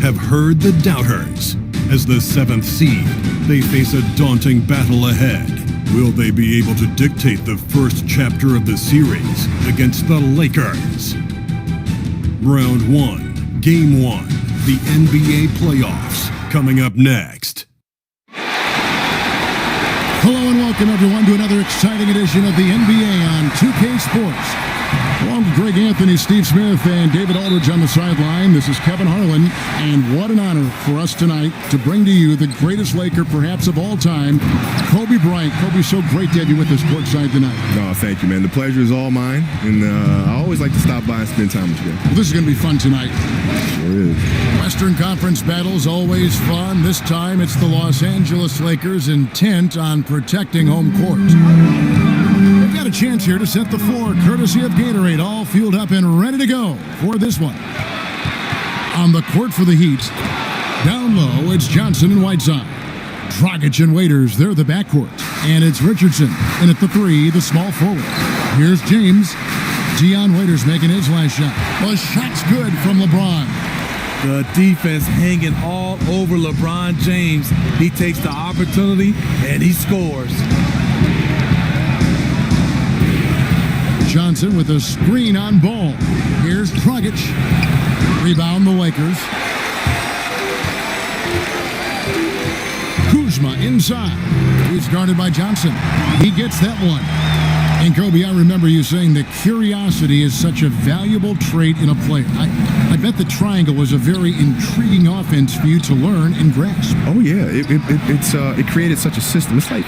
have heard the doubters. As the 7th seed, they face a daunting battle ahead. Will they be able to dictate the first chapter of the series against the Lakers? Round 1, Game 1, the NBA playoffs, coming up next. Hello and welcome everyone to another exciting edition of the NBA on 2K Sports. Along with Greg Anthony, Steve Smith, and David Aldridge on the sideline, this is Kevin Harlan, and what an honor for us tonight to bring to you the greatest Laker perhaps of all time, Kobe Bryant. Kobe, so great to have you with us courtside tonight. No, thank you, man. The pleasure is all mine, and I always like to stop by and spend time with you guys. Well, this is going to be fun tonight. Sure is. Western Conference battles always fun. This time it's the Los Angeles Lakers intent on protecting home court. They've got a chance here to set the floor, courtesy of Gatorade, all fueled up and ready to go for this one. On the court for the Heat, down low, it's Johnson and Whiteside. Dragic and Waiters, they're the backcourt. And it's Richardson, and at the 3, the small forward. Here's James. Dion Waiters making his last shot. The shot's good from LeBron. The defense hanging all over LeBron James. He takes the opportunity, and he scores. Johnson with a screen on ball. Here's Dragic. Rebound the Lakers. Kuzma inside. He's guarded by Johnson. He gets that one. And Kobe, I remember you saying that curiosity is such a valuable trait in a player. I bet the triangle was a very intriguing offense for you to learn and grasp. Oh yeah, it created such a system. It's like,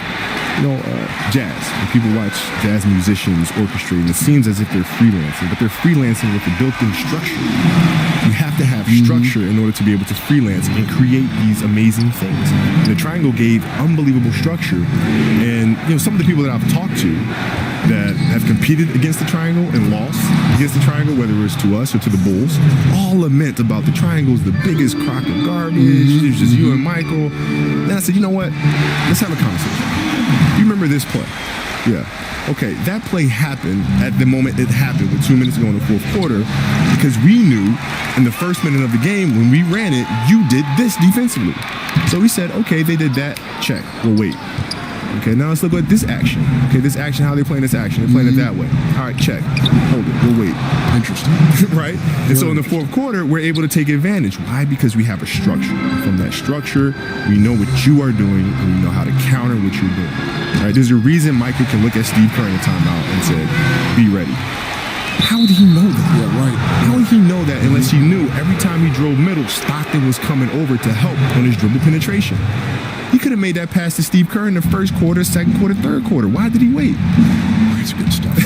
jazz. When people watch jazz musicians orchestrating, it seems as if they're freelancing, but they're freelancing with a built-in structure. You have to have structure in order to be able to freelance and create these amazing things. And the triangle gave unbelievable structure. And some of the people that I've talked to that have competed against the triangle and lost against the triangle, whether it was to us or to the Bulls, all lament about the triangle's the biggest crock of garbage. It's just you and Michael. And I said, you know what? Let's have a conversation. You remember this play? Yeah. Okay, that play happened at the moment it happened with 2 minutes to go in the fourth quarter because we knew in the first minute of the game when we ran it, you did this defensively. So we said, okay, they did that. Check. We'll wait. Okay, now let's look at this action. Okay, this action, how they playing this action. They're playing it that way. All right, check. Hold it. We'll wait. Interesting. Right? And so in the fourth quarter, we're able to take advantage. Why? Because we have a structure. From that structure, we know what you are doing, and we know how to counter what you're doing. All right? There's a reason Michael can look at Steve Kerr in a timeout and say, be ready. How would he know that? Yeah, right. How would he know that unless he knew every time he drove middle, Stockton was coming over to help on his dribble penetration? He could have made that pass to Steve Kerr in the first quarter, second quarter, third quarter. Why did he wait? That's good stuff.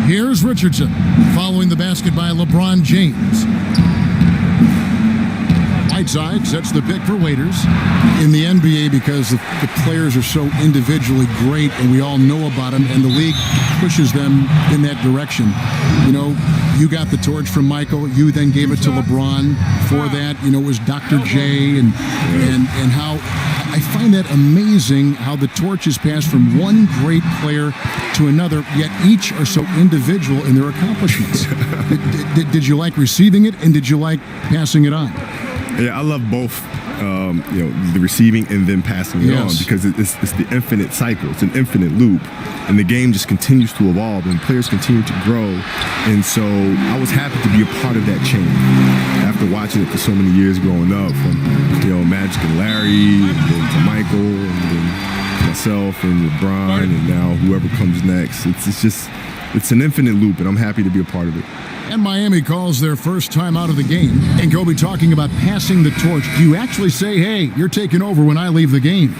Here's Richardson following the basket by LeBron James. Whiteside sets the pick for Waiters. In the NBA, because the players are so individually great and we all know about them, and the league pushes them in that direction. You got the torch from Michael. You then gave it to LeBron. Before that, it was Dr. J and how I find that amazing how the torch is passed from one great player to another, yet each are so individual in their accomplishments. Did you like receiving it, and did you like passing it on? Yeah, I love both. The receiving and then passing it on, because it's the infinite cycle. It's an infinite loop, and the game just continues to evolve, and players continue to grow. And so I was happy to be a part of that chain after watching it for so many years growing up, from Magic and Larry, and then to Michael, and then myself and LeBron, and now whoever comes next. It's an infinite loop, and I'm happy to be a part of it. And Miami calls their first time out of the game. And Kobe, talking about passing the torch, do you actually say, hey, you're taking over when I leave the game?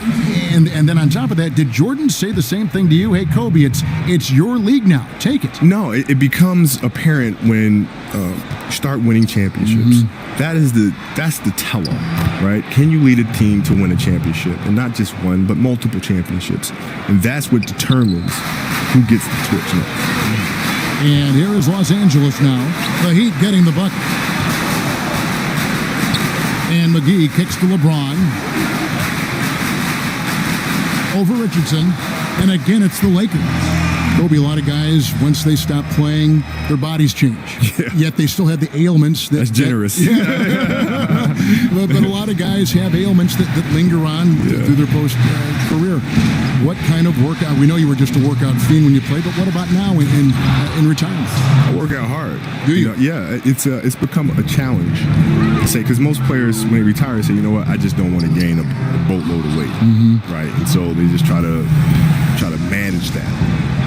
And then on top of that, did Jordan say the same thing to you? Hey, Kobe, it's your league now. Take it. No, it becomes apparent when you start winning championships. That's the tell-all, right? Can you lead a team to win a championship? And not just one, but multiple championships. And that's what determines who gets the torch next. And here is Los Angeles now. The Heat getting the bucket. And McGee kicks to LeBron. Over Richardson. And again, it's the Lakers. Kobe, a lot of guys, once they stop playing, their bodies change. Yeah. Yet they still have the ailments. That's generous. but a lot of guys have ailments that linger on through their post career. What kind of workout? We know you were just a workout fiend when you played, but what about now in retirement? I work out hard. Do you? Yeah, it's become a challenge. Say, because most players when they retire say, you know what, I just don't want to gain a boatload of weight, right? And so they just try to manage that.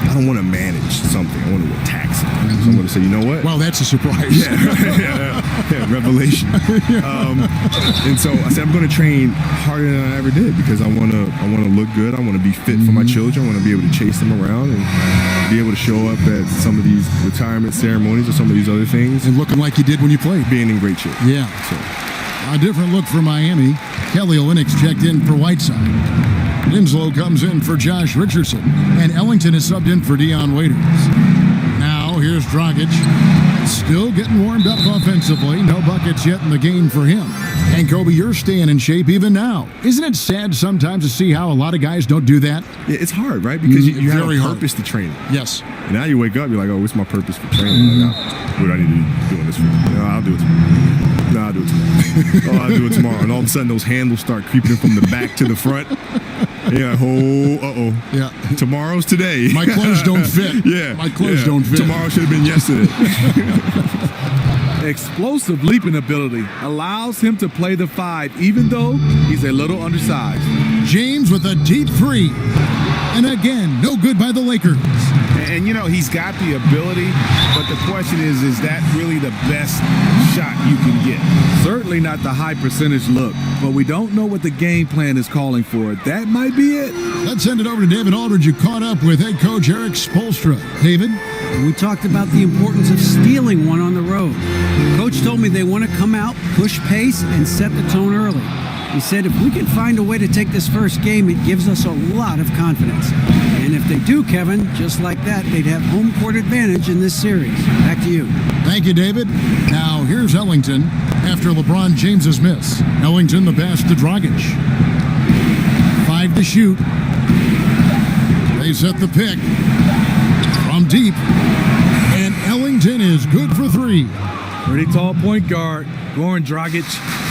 I don't want to manage something. I want to attack something. So I'm going to say, you know what? Well, that's a surprise. Yeah, revelation. And so I said, I'm going to train harder than I ever did because I want to look good. I want to be fit for my children. I want to be able to chase them around and be able to show up at some of these retirement ceremonies or some of these other things. And looking like you did when you played. Being in great shape. Yeah. So. A different look for Miami. Kelly Olynyk checked in for Whiteside. Winslow comes in for Josh Richardson, and Ellington is subbed in for Dion Waiters. Now, here's Dragic, still getting warmed up offensively. No buckets yet in the game for him. And Kobe, you're staying in shape even now. Isn't it sad sometimes to see how a lot of guys don't do that? Yeah, it's hard, right? Because you have Very a hard. purpose to training. Yes. And now you wake up, you're like, oh, what's my purpose for training? Like, what do I need to be doing this for? No, I'll do it tomorrow. No, I'll do it tomorrow. Oh, I'll do it tomorrow. And all of a sudden, those handles start creeping from the back to the front. Yeah, Yeah. Tomorrow's today. My clothes don't fit. Yeah. My clothes don't fit. Tomorrow should have been yesterday. Explosive leaping ability allows him to play the 5, even though he's a little undersized. James with a deep three. And again, no good by the Lakers. And, you know, he's got the ability, but the question is that really the best shot you can get? Certainly not the high percentage look, but we don't know what the game plan is calling for. That might be it. Let's send it over to David Aldridge, who caught up with head coach Eric Spoelstra. David? We talked about the importance of stealing one on the road. Coach told me they want to come out, push pace, and set the tone early. He said if we can find a way to take this first game, it gives us a lot of confidence. And if they do, Kevin, just like that, they'd have home court advantage in this series. Back to you. Thank you, David. Now, here's Ellington after LeBron James's miss. Ellington the pass to Dragic. 5 to shoot. They set the pick from deep. And Ellington is good for 3. Pretty tall point guard. Goran Dragic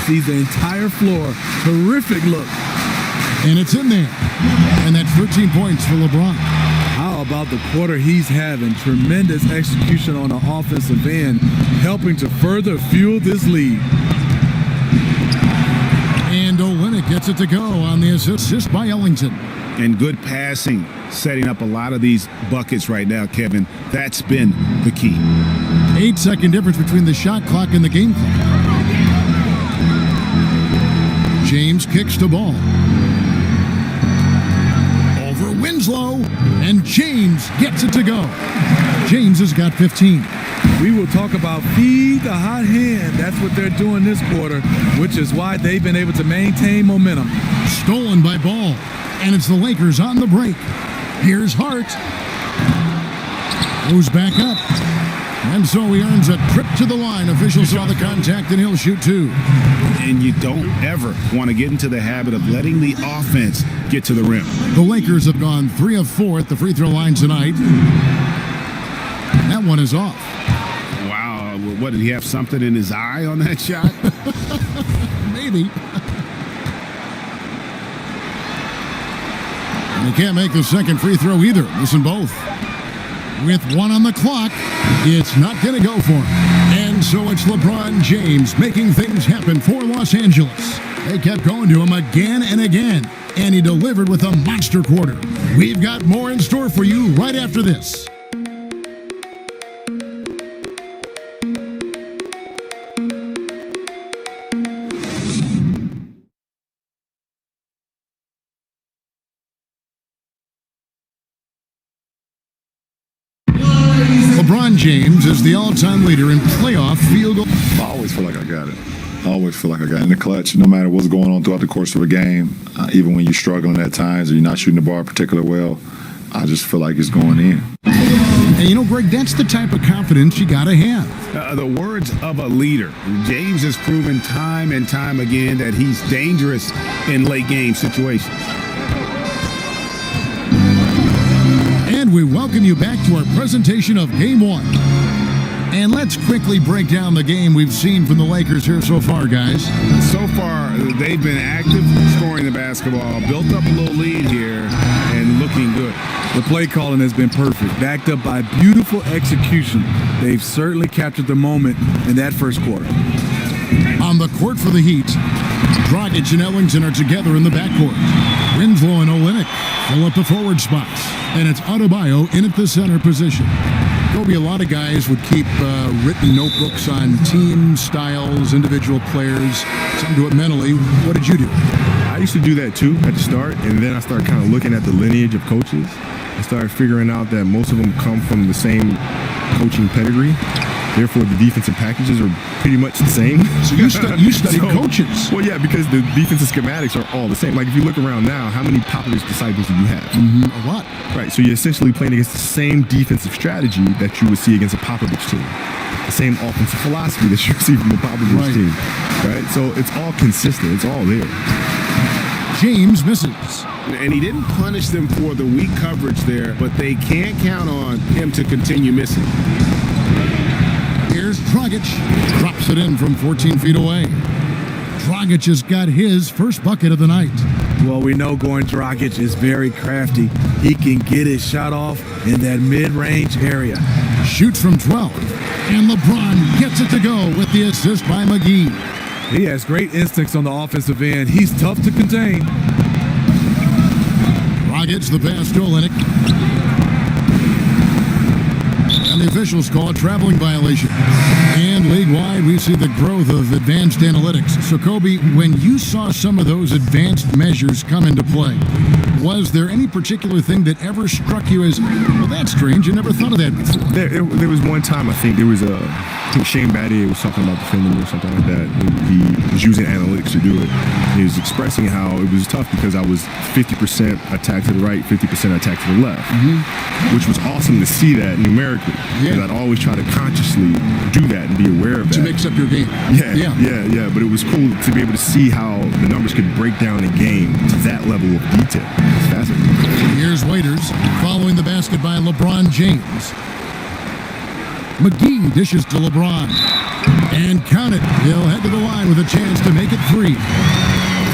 sees the entire floor. Terrific look. And it's in there. And that's 13 points for LeBron. How about the quarter he's having? Tremendous execution on the offensive end, helping to further fuel this lead. And Olynyk gets it to go on the assist by Ellington. And good passing, setting up a lot of these buckets right now, Kevin. That's been the key. 8-second difference between the shot clock and the game clock. James kicks the ball. Over Winslow, and James gets it to go. James has got 15. We will talk about feed the hot hand. That's what they're doing this quarter, which is why they've been able to maintain momentum. Stolen by Ball, and it's the Lakers on the break. Here's Hart. Goes back up. And so he earns a trip to the line. Officials saw the contact, and he'll shoot 2. And you don't ever want to get into the habit of letting the offense get to the rim. The Lakers have gone 3 of 4 at the free throw line tonight. That one is off. Wow. What, did he have something in his eye on that shot? Maybe. And he can't make the second free throw either. Listen both. With 1 on the clock, it's not going to go for him. And so it's LeBron James making things happen for Los Angeles. They kept going to him again and again, and he delivered with a monster quarter. We've got more in store for you right after this. LeBron James is the all-time leader in playoff field goal. I always feel like I got it. I always feel like I got it in the clutch, no matter what's going on throughout the course of a game. Even when you're struggling at times or you're not shooting the ball particularly well, I just feel like it's going in. And you know, Greg, that's the type of confidence you got to have. The words of a leader. James has proven time and time again that he's dangerous in late game situations. And we welcome you back to our presentation of Game 1. And let's quickly break down the game we've seen from the Lakers here so far, guys. So far, they've been active scoring the basketball, built up a little lead here, and looking good. The play calling has been perfect, backed up by beautiful execution. They've certainly captured the moment in that first quarter. On the court for the Heat, Dragic and Ellington are together in the backcourt. Winslow and Olynyk fill up the forward spots, and it's Adebayo in at the center position. There'll be a lot of guys would keep written notebooks on team styles, individual players. Some do it mentally. What did you do? I used to do that too at the start, and then I started kind of looking at the lineage of coaches. I started figuring out that most of them come from the same coaching pedigree. Therefore, the defensive packages are pretty much the same. So you study coaches. Well, yeah, because the defensive schematics are all the same. Like if you look around now, how many Popovich disciples do you have? A lot. Right, so you're essentially playing against the same defensive strategy that you would see against a Popovich team. The same offensive philosophy that you see from a Popovich team. Right, so it's all consistent. It's all there. James misses. And he didn't punish them for the weak coverage there, but they can't count on him to continue missing. Here's Dragic. Drops it in from 14 feet away. Dragic has got his first bucket of the night. Well, we know Goran Dragic is very crafty. He can get his shot off in that mid-range area. Shoots from 12. And LeBron gets it to go with the assist by McGee. He has great instincts on the offensive end. He's tough to contain. Dragic the pass to Olynyk. And the officials call a traveling violation. And league-wide, we see the growth of advanced analytics. So, Kobe, when you saw some of those advanced measures come into play, was there any particular thing that ever struck you as, well, that's strange, I never thought of that before? There was one time, I think, I think Shane Battier was talking about defending or something like that. He was using analytics to do it. He was expressing how it was tough because I was 50% attack to the right, 50% attack to the left, which was awesome to see that numerically. Yeah. And I'd always try to consciously do that and be aware of that. To mix up your game. Yeah. But it was cool to be able to see how the numbers could break down a game to that level of detail. It's fascinating. Here's Waiters following the basket by LeBron James. McGee dishes to LeBron. And count it. He'll head to the line with a chance to make it 3.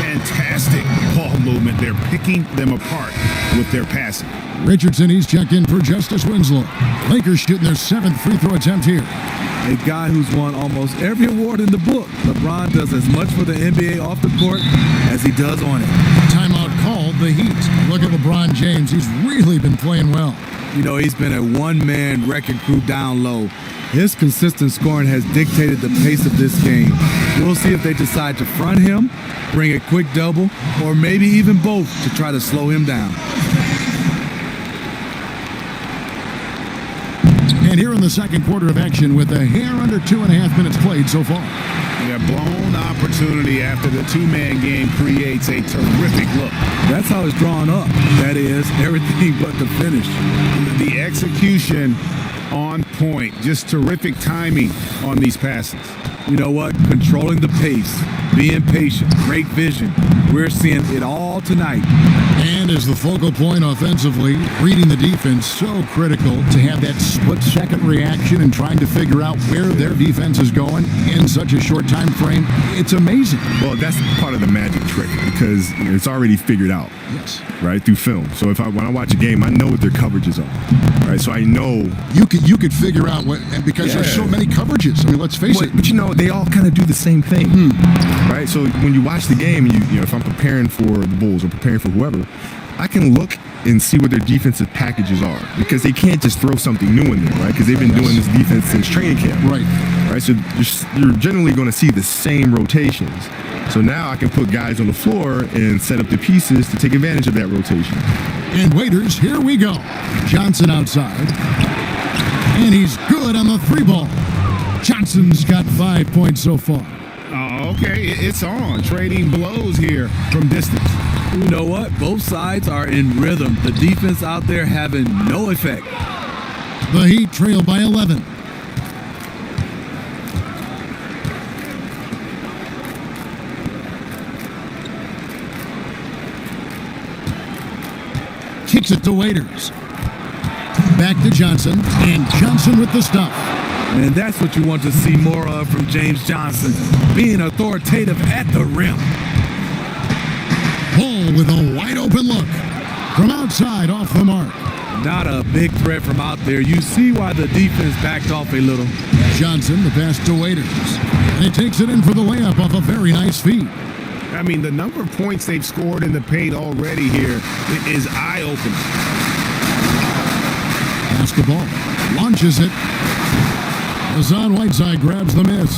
Fantastic ball movement. They're picking them apart with their passing. Richardson, he's checked in for Justice Winslow. Lakers shooting their 7th free throw attempt here. A guy who's won almost every award in the book. LeBron does as much for the NBA off the court as he does on it. Timeout called, the Heat. Look at LeBron James. He's really been playing well. You know, he's been a one-man wrecking crew down low. His consistent scoring has dictated the pace of this game. We'll see if they decide to front him, bring a quick double, or maybe even both to try to slow him down. And here in the second quarter of action with a hair under 2.5 minutes played so far. A blown opportunity after the two-man game creates a terrific look. That's how it's drawn up. That is, everything but the finish. The execution on point. Just terrific timing on these passes. You know what? Controlling the pace, being patient, great vision. We're seeing it all tonight. And as the focal point offensively, reading the defense, so critical to have that split-second reaction and trying to figure out where their defense is going in such a short time frame. It's amazing. Well, that's part of the magic trick because it's already figured out. Yes. Right, through film. So when I watch a game, I know what their coverages are. Right, so I know you could figure out what, because there's so many coverages. I mean, let's face it. But you know, they all kind of do the same thing. Right, so when you watch the game, you know, if I'm preparing for the Bulls or preparing for whoever, I can look and see what their defensive packages are because they can't just throw something new in there, right? Because they've been doing this defense since training camp. Right, so you're generally going to see the same rotations. So now I can put guys on the floor and set up the pieces to take advantage of that rotation. And Waiters, here we go. Johnson outside. And he's good on the 3 ball. Johnson's got 5 points so far. Oh, okay, it's on. Trading blows here from distance. You know what? Both sides are in rhythm. The defense out there having no effect. The Heat trail by 11. Kicks it to Waiters. Back to Johnson, and Johnson with the stuff. And that's what you want to see more of from James Johnson, being authoritative at the rim. Ball with a wide open look. From outside, off the mark. Not a big threat from out there. You see why the defense backed off a little. Johnson, the pass to Waiters. And he takes it in for the layup off a very nice feed. I mean, the number of points they've scored in the paint already here is eye-opening. Pass the ball. Launches it. Hassan Whiteside grabs the miss.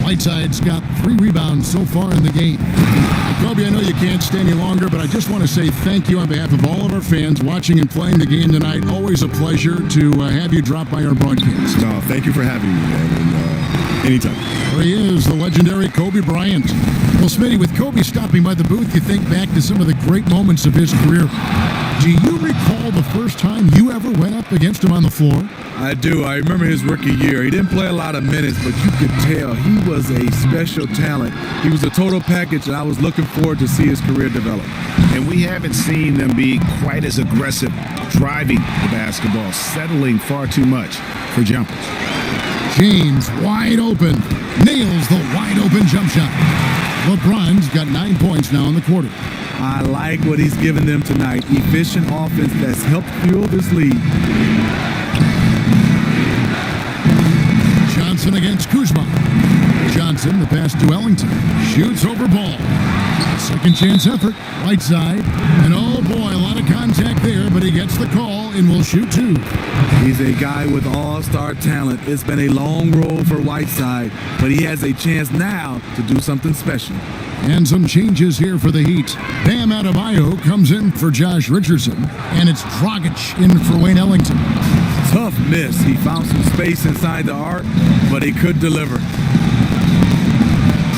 Whiteside's got 3 rebounds so far in the game. Kobe, I know you can't stay any longer, but I just want to say thank you on behalf of all of our fans watching and playing the game tonight. Always a pleasure to have you drop by our broadcast. No, thank you for having me, man. And, anytime. There he is, the legendary Kobe Bryant. Well, Smitty, with Kobe stopping by the booth, you think back to some of the great moments of his career. Do you recall the first time you ever went up against him on the floor? I do. I remember his rookie year. He didn't play a lot of minutes, but you could tell he was a special talent. He was a total package, and I was looking forward to see his career develop. And we haven't seen them be quite as aggressive driving the basketball, settling far too much for jumpers. James wide open, nails the wide open jump shot. LeBron's got 9 points now in the quarter. I like what he's given them tonight. Efficient offense that's helped fuel this lead. Johnson against Kuzma. Johnson, the pass to Ellington. Shoots over ball. Second chance effort. Right side. And oh boy, a lot of contact there, but he gets the call and will shoot 2. He's a guy with all-star talent. It's been a long road for Whiteside, but he has a chance now to do something special. And some changes here for the Heat. Bam Adebayo comes in for Josh Richardson, and it's Dragic in for Wayne Ellington. Tough miss. He found some space inside the arc, but he could deliver.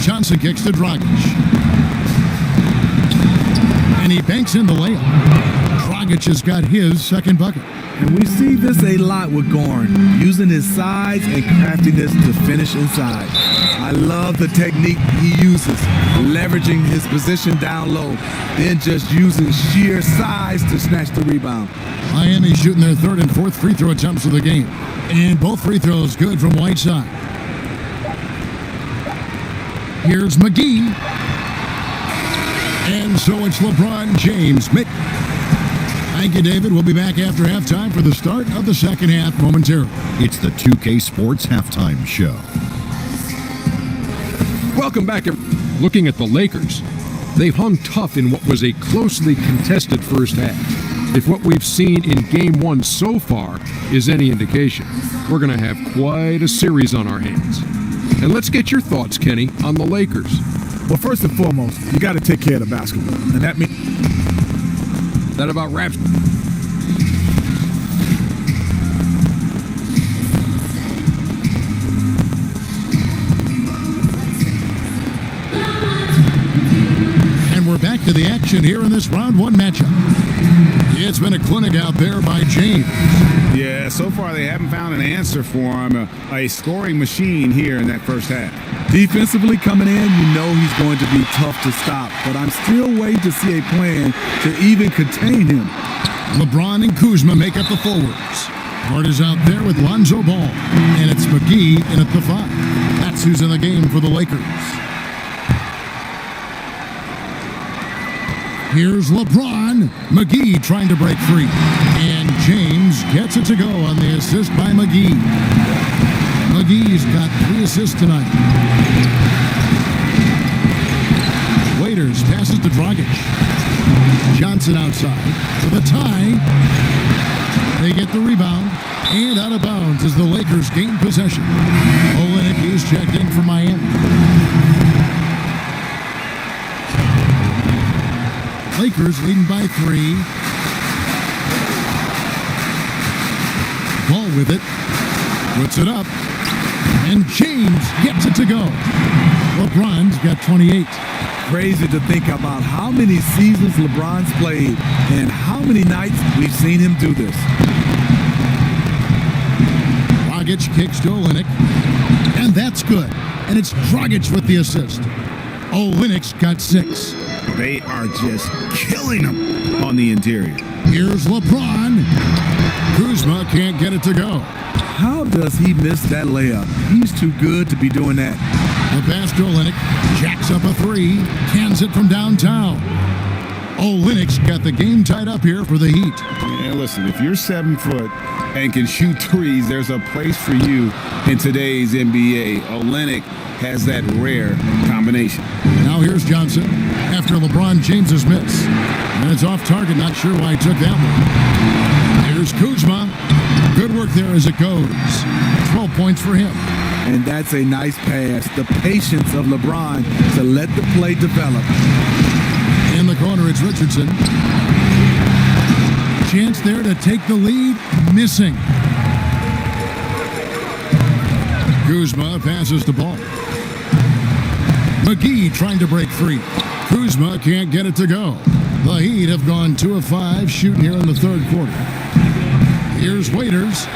Johnson kicks to Dragic. And he banks in the layup. Dragic has got his second bucket. And we see this a lot with Gorn, using his size and craftiness to finish inside. I love the technique he uses, leveraging his position down low, then just using sheer size to snatch the rebound. Miami shooting their 3rd and 4th free throw attempts of the game. And both free throws good from Whiteside. Here's McGee. And so it's LeBron James. Thank you, David. We'll be back after halftime for the start of the second half momentarily. It's the 2K Sports Halftime Show. Welcome back. Looking at the Lakers, they've hung tough in what was a closely contested first half. If what we've seen in Game 1 so far is any indication, we're going to have quite a series on our hands. And let's get your thoughts, Kenny, on the Lakers. Well, first and foremost, you got to take care of the basketball. And that means That about wraps. And we're back to the action here in this round 1 matchup. It's been a clinic out there by James. Yeah, so far they haven't found an answer for him. A scoring machine here in that first half. Defensively coming in, you know he's going to be tough to stop, but I'm still waiting to see a plan to even contain him. LeBron and Kuzma make up the forwards. Carter's out there with Lonzo Ball, and it's McGee in at the 5. That's who's in the game for the Lakers. Here's LeBron. McGee trying to break free. And James gets it to go on the assist by McGee. McGee's got 3 assists tonight. Waiters passes to Dragic. Johnson outside for the tie. They get the rebound. And out of bounds as the Lakers gain possession. Olynyk is checked in for Miami. Lakers leading by 3. Ball with it. Puts it up. And James gets it to go. LeBron's got 28. Crazy to think about how many seasons LeBron's played and how many nights we've seen him do this. Dragic kicks to Olynyk. And that's good. And it's Dragic with the assist. Olynyk's got 6. They are just killing him on the interior. Here's LeBron. Kuzma can't get it to go. How does he miss that layup? He's too good to be doing that. The pass to Olynyk. Jacks up a three. Cans it from downtown. Olynyk's got the game tied up here for the Heat. Yeah, listen, if you're 7 foot and can shoot threes, there's a place for you in today's NBA. Olynyk has that rare combination. Now here's Johnson after LeBron James's miss. And it's off target, not sure why he took that one. Here's Kuzma. Good work there as it goes. 12 points for him. And that's a nice pass. The patience of LeBron to let the play develop. In the corner, it's Richardson. Chance there to take the lead. Missing. Kuzma passes the ball. McGee trying to break free. Kuzma can't get it to go. The Heat have gone 2 of 5 shooting here in the third quarter. Here's Waiters.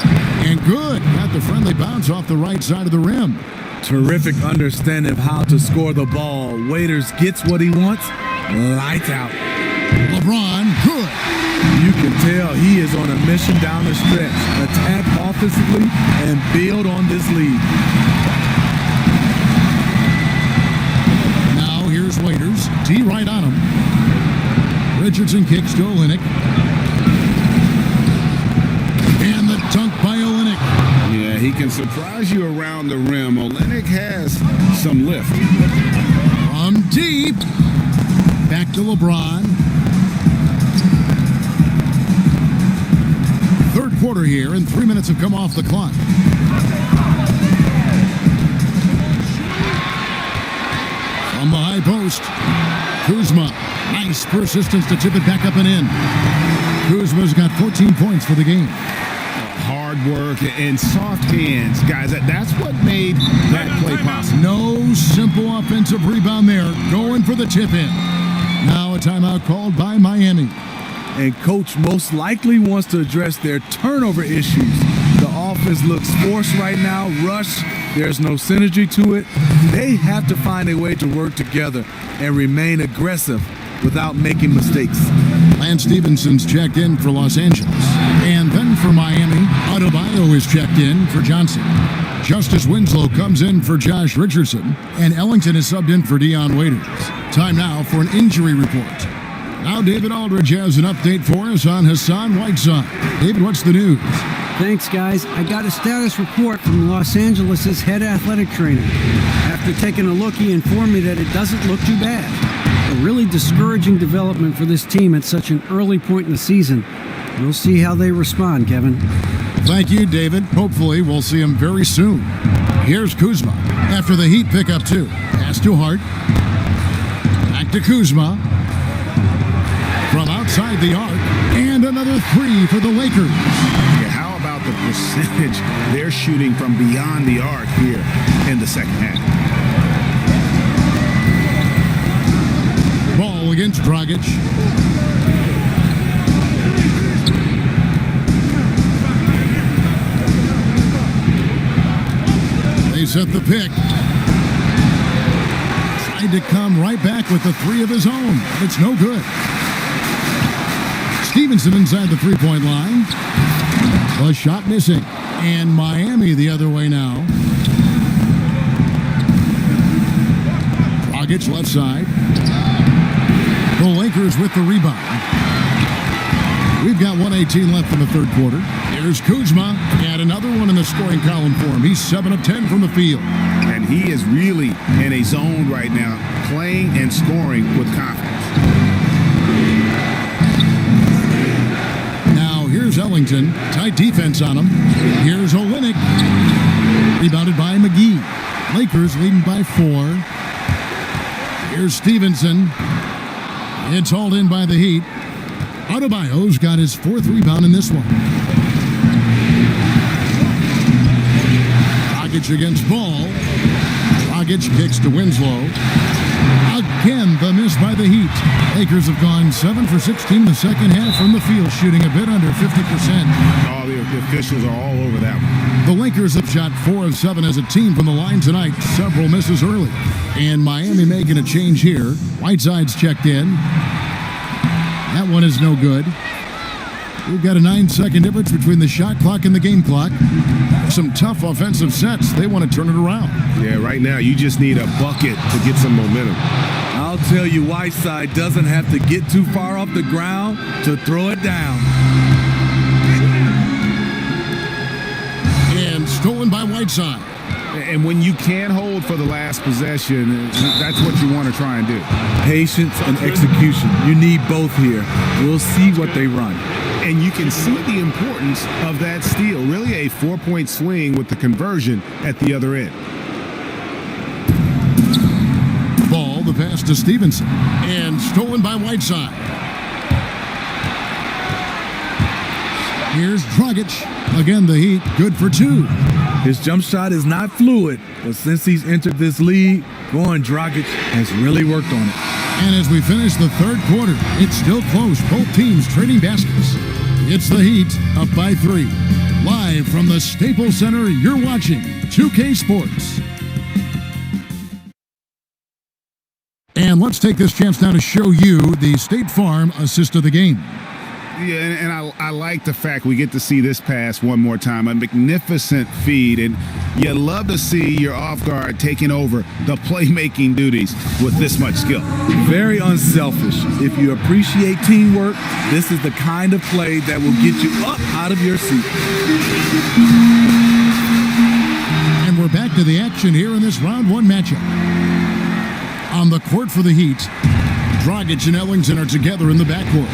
And good. Got the friendly bounce off the right side of the rim. Terrific understanding of how to score the ball. Waiters gets what he wants. Lights out. LeBron, good. You can tell he is on a mission down the stretch. Attack offensively and build on this lead. Now here's Waiters. T right on him. Richardson kicks to Olynyk. And the dunk by Olynyk. Yeah, he can surprise you around the rim. Olynyk has some lift. From deep. Back to LeBron. Third quarter here, and 3 minutes have come off the clock. From the high post, Kuzma. Nice persistence to tip it back up and in. Kuzma's got 14 points for the game. Hard work and soft hands, guys. That's what made that play possible. No simple offensive rebound there. Going for the tip in. Now a timeout called by Miami. And coach most likely wants to address their turnover issues. The offense looks forced right now, rushed. There's no synergy to it. They have to find a way to work together and remain aggressive without making mistakes. Lance Stevenson's checked in for Los Angeles. And then for Miami, Adebayo is checked in for Johnson. Justice Winslow comes in for Josh Richardson. And Ellington is subbed in for Dion Waiters. Time now for an injury report. Now David Aldridge has an update for us on Hassan Whiteside. David, what's the news? Thanks, guys. I got a status report from Los Angeles' head athletic trainer. After taking a look, he informed me that it doesn't look too bad. A really discouraging development for this team at such an early point in the season. We'll see how they respond, Kevin. Thank you, David. Hopefully, we'll see him very soon. Here's Kuzma. After the Heat pick up 2. Pass to Hart. Back to Kuzma. From outside the arc. And another 3 for the Lakers. Yeah, how about the percentage they're shooting from beyond the arc here in the second half? Ball against Dragic. They set the pick. Tried to come right back with the 3 of his own. It's no good. Stevenson inside the three-point line. A shot missing. And Miami the other way now. Dragic left side. The Lakers with the rebound. We've got 1:18 left in the third quarter. Here's Kuzma. And another one in the scoring column for him. He's 7 of 10 from the field. And he is really in a zone right now, playing and scoring with confidence. Here's Ellington. Tight defense on him. Here's Olynyk. Rebounded by McGee. Lakers leading by 4. Here's Stevenson. It's hauled in by the Heat. Adebayo's got his 4th rebound in this one. Dragic against Ball. Dragic kicks to Winslow. Again, the miss by the Heat. Lakers have gone 7 for 16 the second half from the field, shooting a bit under 50%. All the officials are all over that one. The Lakers have shot 4 of 7 as a team from the line tonight. Several misses early. And Miami making a change here. Whiteside's checked in. That one is no good. We've got a 9-second difference between the shot clock and the game clock. Some tough offensive sets. They want to turn it around. Yeah, right now you just need a bucket to get some momentum. I'll tell you, Whiteside doesn't have to get too far off the ground to throw it down. And stolen by Whiteside. And when you can't hold for the last possession, that's what you want to try and do. Patience and execution. You need both here. We'll see what they run. And you can see the importance of that steal. Really a 4-point swing with the conversion at the other end. Ball, the pass to Stevenson. And stolen by Whiteside. Here's Dragic. Again, the Heat, good for 2. His jump shot is not fluid, but since he's entered this league, Goran Dragic has really worked on it. And as we finish the third quarter, it's still close. Both teams trading baskets. It's the Heat up by 3. Live from the Staples Center, you're watching 2K Sports. And let's take this chance now to show you the State Farm assist of the game. Yeah, and I like the fact we get to see this pass one more time. A magnificent feed, and you love to see your off guard taking over the playmaking duties with this much skill. Very unselfish. If you appreciate teamwork, this is the kind of play that will get you up out of your seat. And we're back to the action here in this round 1 matchup. On the court for the Heat, Dragic and Ellington are together in the backcourt.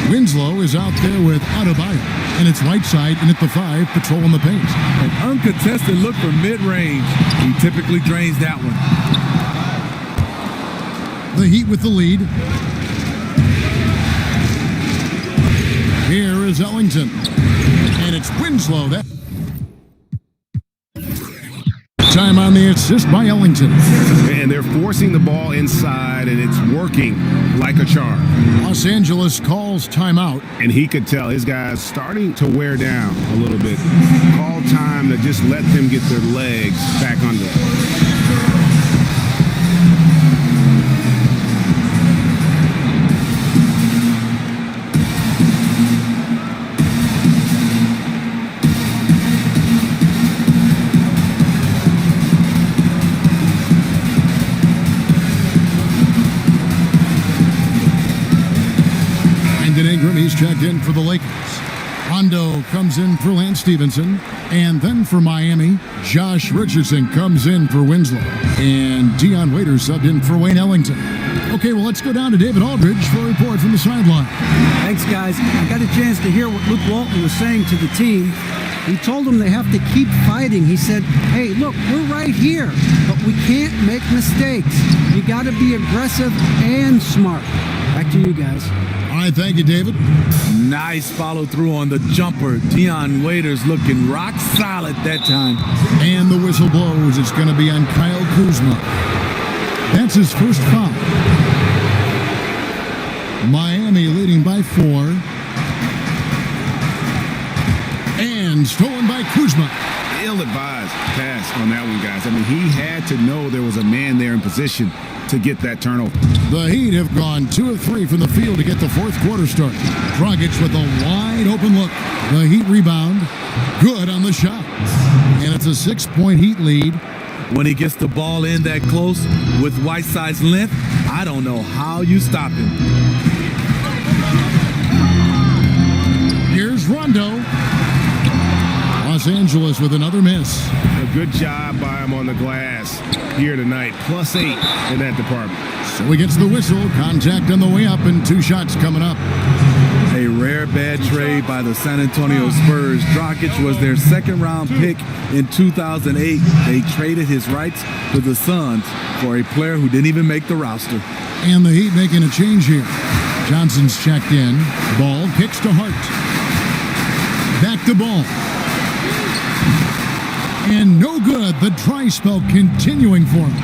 Winslow is out there with Adebayo, and it's Whiteside in at the 5, patrolling the paint. An uncontested look for mid-range. He typically drains that one. The Heat with the lead. Here is Ellington, and it's Winslow. Time on the assist by Ellington. And they're forcing the ball inside, and it's working like a charm. Los Angeles calls timeout. And he could tell his guys starting to wear down a little bit. Call time to just let them get their legs back under. He's checked in for the Lakers. Rondo comes in for Lance Stevenson. And then for Miami, Josh Richardson comes in for Winslow. And Dion Waiters subbed in for Wayne Ellington. Okay, well, let's go down to David Aldridge for a report from the sideline. Thanks, guys. I got a chance to hear what Luke Walton was saying to the team. He told them they have to keep fighting. He said, hey, look, we're right here, but we can't make mistakes. You got to be aggressive and smart. Back to you guys. All right, thank you, David. Nice follow through on the jumper. Dion Waiters looking rock solid that time. And the whistle blows. It's going to be on Kyle Kuzma. That's his first foul. Miami leading by 4. And stolen by Kuzma. Ill-advised pass on that one, guys. I mean, he had to know there was a man there in position to get that turnover. The Heat have gone 2 of 3 from the field to get the fourth quarter started. Dragic with a wide open look. The Heat rebound. Good on the shot. And it's a 6-point Heat lead. When he gets the ball in that close with Whiteside's length, I don't know how you stop him. Here's Rondo. Los Angeles with another miss. A good job by him on the glass here tonight. +8 in that department. So he gets the whistle. Contact on the way up and 2 shots coming up. A rare bad trade by the San Antonio Spurs. Dragic was their second-round pick in 2008. They traded his rights to the Suns for a player who didn't even make the roster. And the Heat making a change here. Johnson's checked in. Ball kicks to Hart. Back to Ball. And no good. The dry spell continuing for him.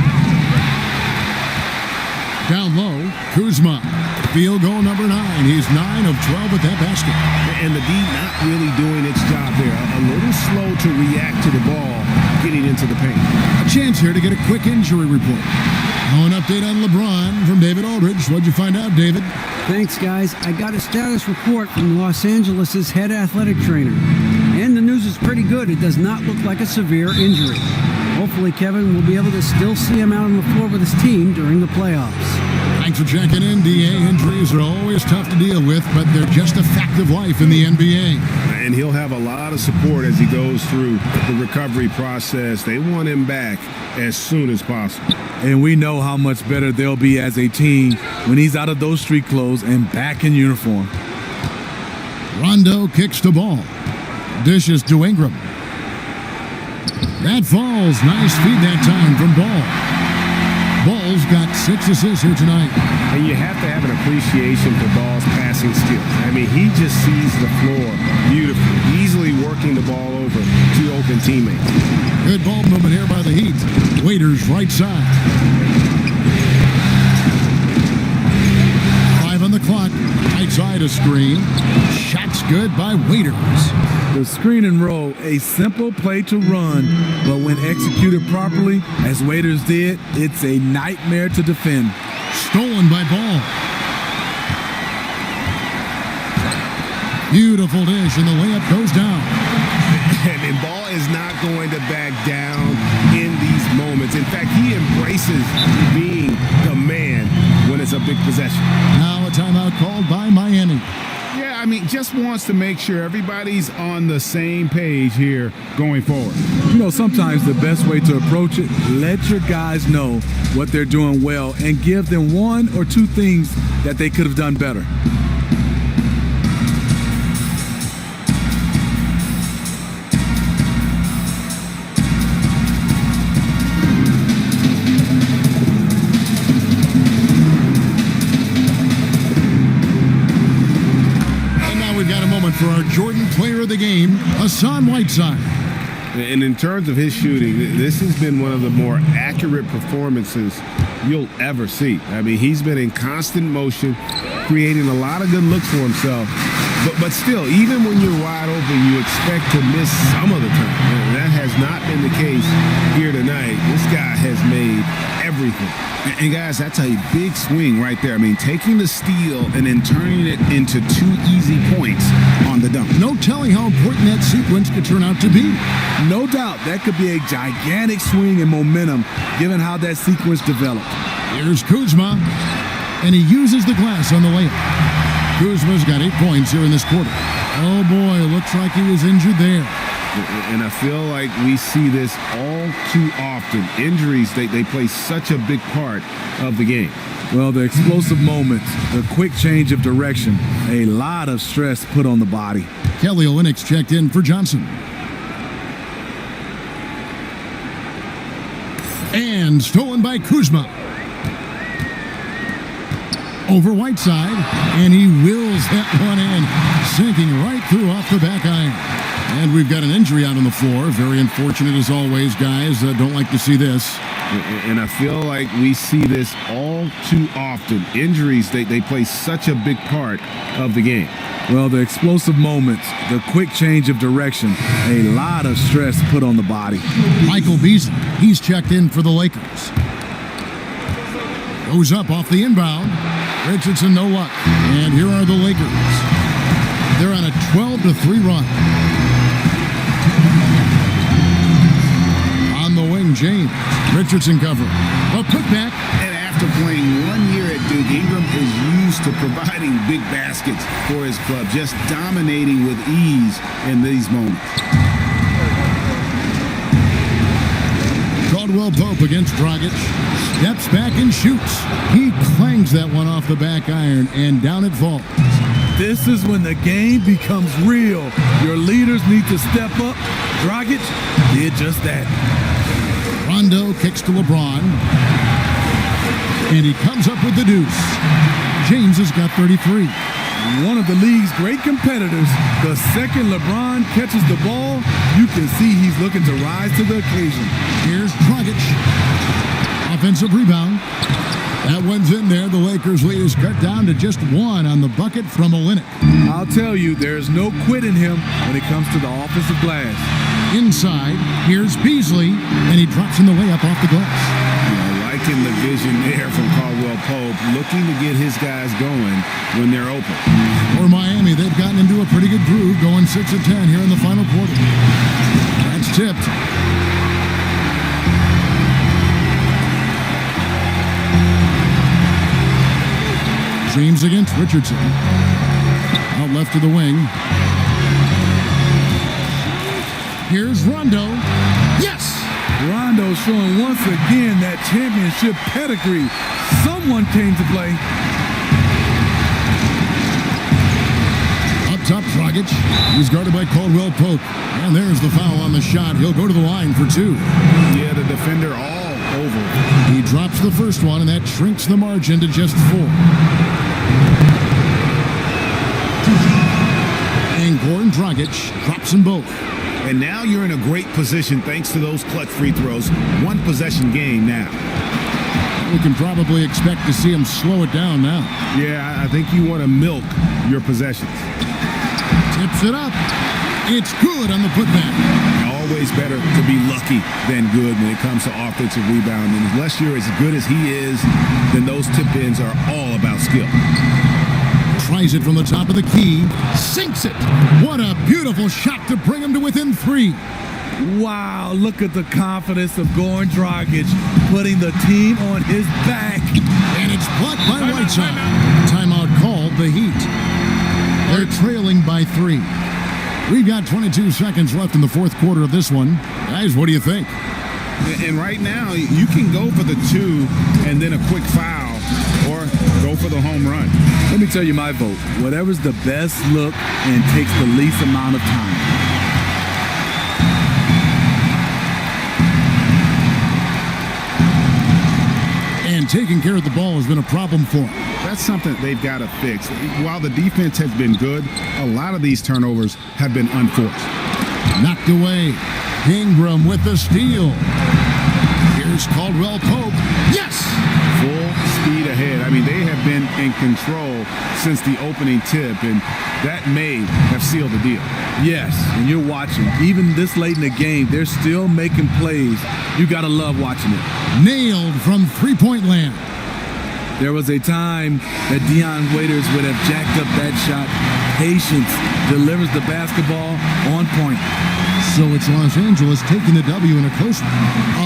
Down low, Kuzma. Field goal number 9. He's 9 of 12 at that basket. And the D not really doing its job there. A little slow to react to the ball getting into the paint. A chance here to get a quick injury report. Now an update on LeBron from David Aldridge. What'd you find out, David? Thanks, guys. I got a status report from Los Angeles' head athletic trainer. And the news is pretty good. It does not look like a severe injury. Hopefully, Kevin will be able to still see him out on the floor with his team during the playoffs. Thanks for checking in, DA. Injuries are always tough to deal with, but they're just a fact of life in the NBA. And he'll have a lot of support as he goes through the recovery process. They want him back as soon as possible. And we know how much better they'll be as a team when he's out of those street clothes and back in uniform. Rondo kicks the ball. Dishes to Ingram. That falls. Nice feed that time from Ball. Ball's got 6 assists here tonight. And you have to have an appreciation for Ball's passing skills. I mean, he just sees the floor beautifully, easily working the ball over to open teammates. Good ball movement here by the Heat. Waiters right side. 5 on the clock. Right side a screen. Shot's good by Waiters. The screen and roll, a simple play to run, but when executed properly, as Waiters did, it's a nightmare to defend. Stolen by Ball. Beautiful dish, and the layup goes down. And Ball is not going to back down in these moments. In fact, he embraces being the man when it's a big possession. Now a timeout called by Miami. Yeah, I mean, just wants to make sure everybody's on the same page here going forward. You know, sometimes the best way to approach it, let your guys know what they're doing well and give them 1 or 2 things that they could have done better. For our Jordan player of the game, Hassan Whiteside. And in terms of his shooting, this has been one of the more accurate performances you'll ever see. I mean, he's been in constant motion, creating a lot of good looks for himself. But still, even when you're wide open, you expect to miss some of the time. And that has not been the case here tonight. This guy has made everything. And guys, that's a big swing right there. I mean, taking the steal and then turning it into 2 easy points on the dunk. No telling how important that sequence could turn out to be. No doubt, that could be a gigantic swing in momentum, given how that sequence developed. Here's Kuzma, and he uses the glass on the layup. Kuzma's got 8 points here in this quarter. Oh boy, looks like he was injured there. And I feel like we see this all too often. Injuries, they play such a big part of the game. Well, the explosive moments, the quick change of direction, a lot of stress put on the body. Kelly Olynyk's checked in for Johnson. And stolen by Kuzma. Over Whiteside, and he wills that one in, sinking right through off the back iron. And we've got an injury out on the floor. Very unfortunate as always, guys. Don't like to see this. And I feel like we see this all too often. Injuries, they play such a big part of the game. Well, the explosive moments, the quick change of direction, a lot of stress put on the body. Michael Beasley, he's checked in for the Lakers. Goes up off the inbound. Richardson, no luck. And here are the Lakers. They're on a 12-3 run. On the wing, James. Richardson cover. A putback. And after playing 1 year at Duke, Ingram is used to providing big baskets for his club, just dominating with ease in these moments. Caldwell Pope against Dragic. Steps back and shoots. He clangs that one off the back iron, and down it falls. This is when the game becomes real. Your leaders need to step up. Dragic did just that. Rondo kicks to LeBron. And he comes up with the deuce. James has got 33. One of the league's great competitors. The second LeBron catches the ball, you can see he's looking to rise to the occasion. Here's Dragic. Offensive rebound. That one's in there. The Lakers lead is cut down to just 1 on the bucket from Olynyk. I'll tell you, there's no quit in him when it comes to the offensive glass. Inside, here's Beasley, and he drops in the layup off the glass. I Liking the vision there from Caldwell Pope, looking to get his guys going when they're open. For Miami, they've gotten into a pretty good groove, going 6 of 10 here in the final quarter. That's tipped. James against Richardson. Out left to the wing. Here's Rondo. Yes! Rondo showing once again that championship pedigree. Someone came to play. Up top, Dragic. He's guarded by Caldwell Pope. And there's the foul on the shot. He'll go to the line for 2. Yeah, the defender all over. He drops the first one, and that shrinks the margin to just 4. And Goran Dragic drops them both. And now you're in a great position thanks to those clutch free throws. One possession game now. We can probably expect to see him slow it down now. Yeah, I think you want to milk your possessions. Tips it up. It's good on the putback. Always better to be lucky than good when it comes to offensive rebounding. Unless you're as good as he is, then those tip-ins are all about skill. Tries it from the top of the key. Sinks it. What a beautiful shot to bring him to within 3. Wow, look at the confidence of Goran Dragic putting the team on his back. And it's blocked by Whiteside. Timeout called the Heat. They're trailing by 3. We've got 22 seconds left in the fourth quarter of this one. Guys, what do you think? And right now, you can go for the 2 and then a quick foul or go for the home run. Let me tell you my vote. Whatever's the best look and takes the least amount of time. And taking care of the ball has been a problem for him. That's something they've got to fix. While the defense has been good, a lot of these turnovers have been unforced. Knocked away. Ingram with the steal. Here's Caldwell Pope. Yes! Full speed ahead. I mean, they have been in control since the opening tip, and that may have sealed the deal. Yes, and you're watching. Even this late in the game, they're still making plays. You got to love watching it. Nailed from three-point land. There was a time that Dion Waiters would have jacked up that shot. Patience delivers the basketball on point. So it's Los Angeles taking the W in a close one.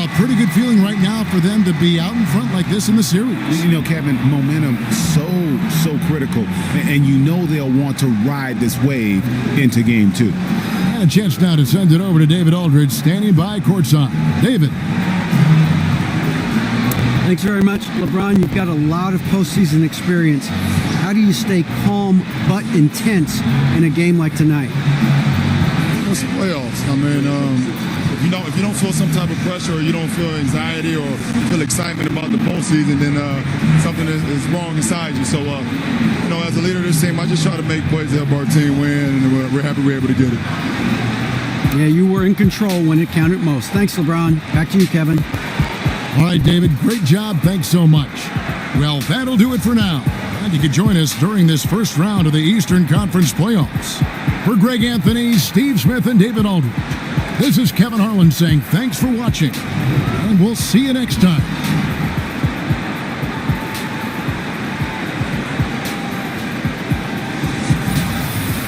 A pretty good feeling right now for them to be out in front like this in the series. You know, Kevin, momentum so critical. And you know they'll want to ride this wave into game 2. And a chance now to send it over to David Aldridge, standing by courtside. David. Thanks very much, LeBron. You've got a lot of postseason experience. How do you stay calm but intense in a game like tonight? It's the playoffs. I mean, if you don't feel some type of pressure, or you don't feel anxiety or feel excitement about the postseason, then something is wrong inside you. So, as a leader of this team, I just try to make plays to help our team win, and we're happy we're able to get it. Yeah, you were in control when it counted most. Thanks, LeBron. Back to you, Kevin. All right, David, great job. Thanks so much. Well, that'll do it for now. And you can join us during this first round of the Eastern Conference playoffs. For Greg Anthony, Steve Smith, and David Aldridge, this is Kevin Harlan saying thanks for watching, and we'll see you next time.